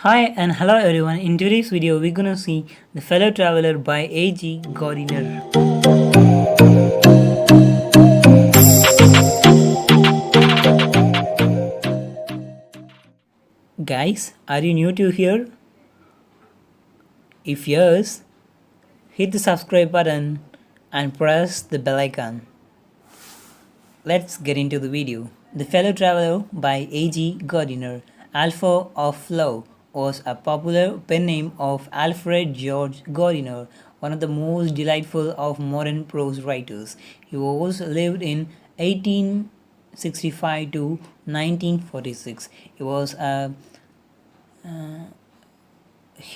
Hi and hello everyone. In today's video, we're gonna see The Fellow Traveler by A.G. Gardiner. Guys, are you new to here? If yes, hit the subscribe button and press the bell icon. Let's get into the video. The Fellow Traveler by A.G. Gardiner. Alfred of Plough was a popular pen name of Alfred George Gardiner, one of the most delightful of modern prose writers. He was lived in 1865 to 1946. He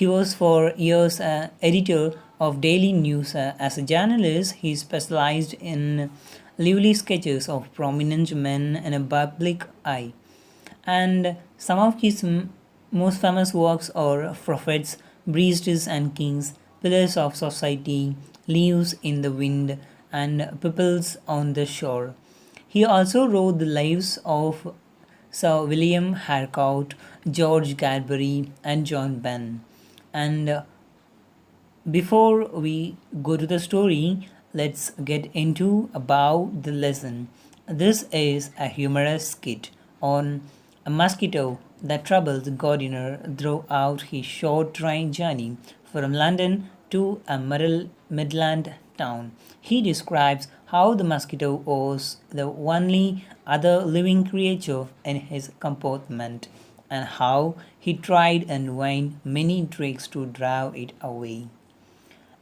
was for years editor of daily news. As a journalist, he specialized in lively sketches of prominent men in a public eye. And some of his most famous works are Prophets, Priests and Kings, Pillars of Society, Leaves in the Wind, and Pebbles on the Shore. He also wrote the lives of Sir William Harcourt, George Cadbury, and John Benn. And before we go to the story, let's get into about the lesson. This is a humorous skit on a mosquito that troubles Gardiner throughout his short train journey from London to a Midland town. He describes how the mosquito was the only other living creature in his compartment and how he tried in vain many tricks to drive it away.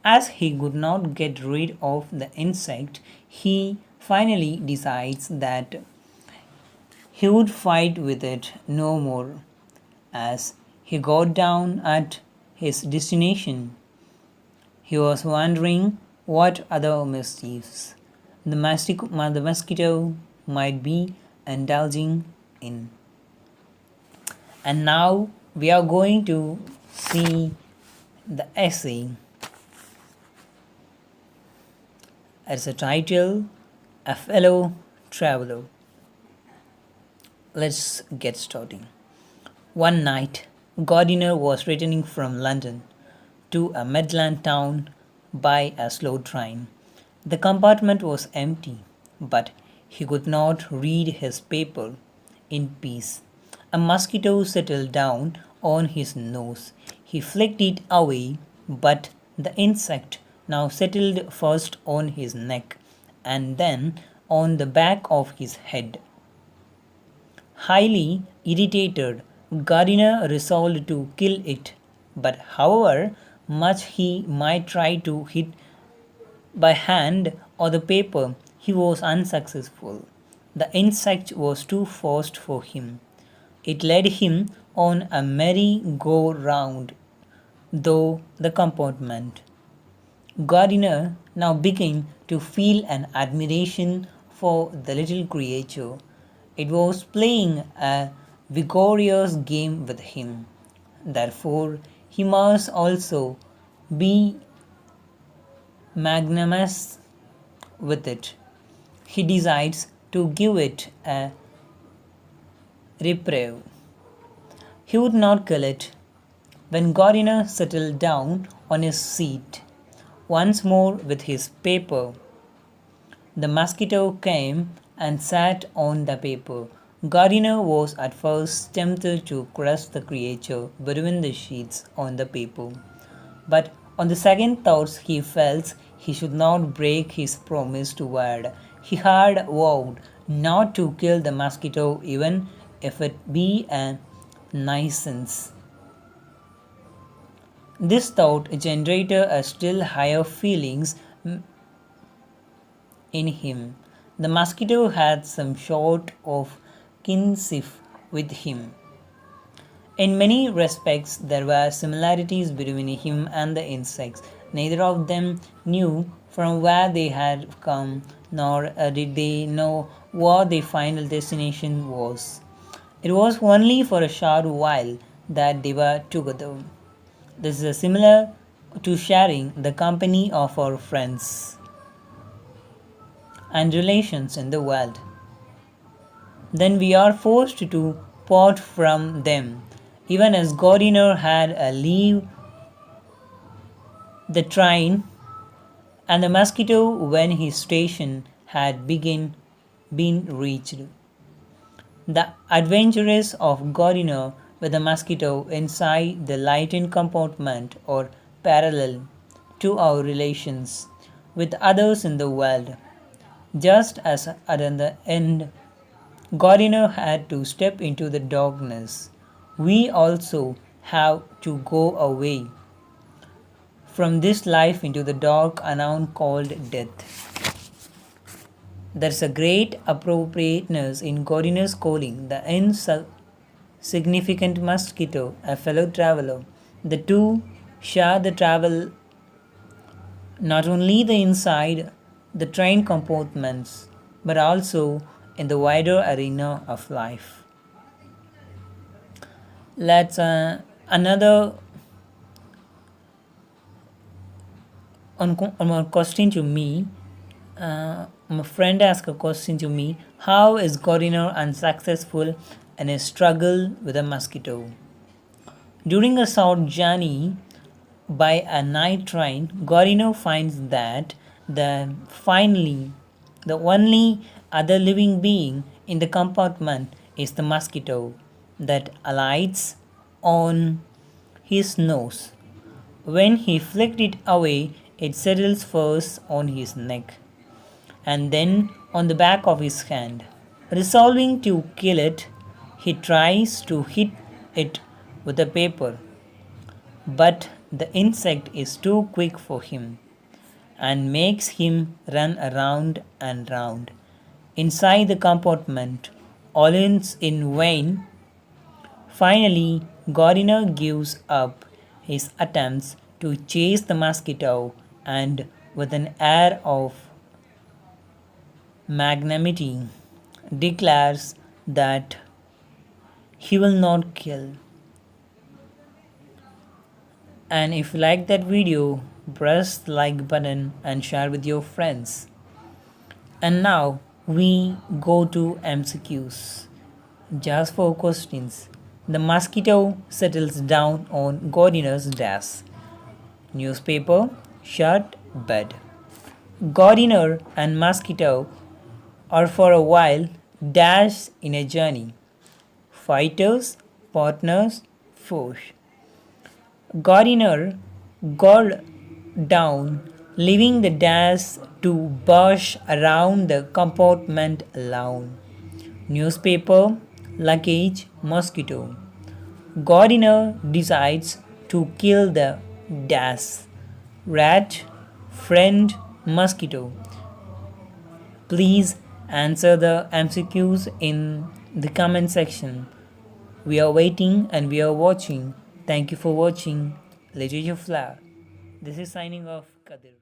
As he could not get rid of the insect, he finally decides that he would fight with it no more. As he got down at his destination, he was wondering what other mischiefs the mosquito might be indulging in. And now we are going to see the essay. As a title, A Fellow Traveler. Let's get starting. One night, Gardiner was returning from London to a Midland town by a slow train. The compartment was empty, but he could not read his paper in peace. A mosquito settled down on his nose. He flicked it away, but the insect now settled first on his neck and then on the back of his head. Highly irritated, Gardiner resolved to kill it, but however much he might try to hit by hand or the paper, he was unsuccessful. The insect was too fast for him. It led him on a merry-go-round through the compartment. Gardiner now began to feel an admiration for the little creature. It was playing a vigorous game with him. Therefore, he must also be magnanimous with it. He decides to give it a reprieve. He would not kill it. When Gardiner settled down on his seat once more with his paper, the mosquito came and sat on the paper. Gardiner was at first tempted to crush the creature between the sheets on the paper, but on the second thoughts he felt he should not break his promise to Ward. He had vowed not to kill the mosquito even if it be a nuisance. This thought generated a still higher feelings in him. The mosquito had some sort of kinship with him. In many respects, there were similarities between him and the insects. Neither of them knew from where they had come, nor did they know what their final destination was. It was only for a short while that they were together. This is similar to sharing the company of our friends and relations in the world. Then we are forced to part from them. Even as Gardiner had a leave the train and the mosquito when his station had been reached. The adventures of Gardiner with the mosquito inside the lightened compartment are parallel to our relations with others in the world. Just as at the end, Gardiner had to step into the darkness, we also have to go away from this life into the dark unknown called death. There's a great appropriateness in Gardiner's calling the insignificant mosquito a fellow traveler. The two share the travel not only the inside the train compartments but also in the wider arena of life. Let's another on question to me. My friend asked a question to me: how is Gardiner unsuccessful in his struggle with a mosquito? During a short journey by a night train, Gardiner finds that the only other living being in the compartment is the mosquito that alights on his nose. When he flicked it away, it settles first on his neck and then on the back of his hand. Resolving to kill it, he tries to hit it with a paper, but the insect is too quick for him and makes him run around and round inside the compartment, all in vain. Finally, Gardiner gives up his attempts to chase the mosquito and, with an air of magnanimity, declares that he will not kill. And if you like that video, press the like button and share with your friends. And now we go to MCQs. Just for questions. The mosquito settles down on Gardiner's desk. Newspaper, shirt, bed. Gardiner and mosquito are for a while dashed in a journey. Fighters, partners, foes. Gardiner got down, leaving the dash to bush around the compartment alone. Newspaper, luggage, mosquito. Gardiner decides to kill the dash. Rat, friend, mosquito. Please answer the MCQs in the comment section. We are waiting and we are watching. Thank you for watching Literatureflare. This is signing off, Kadir.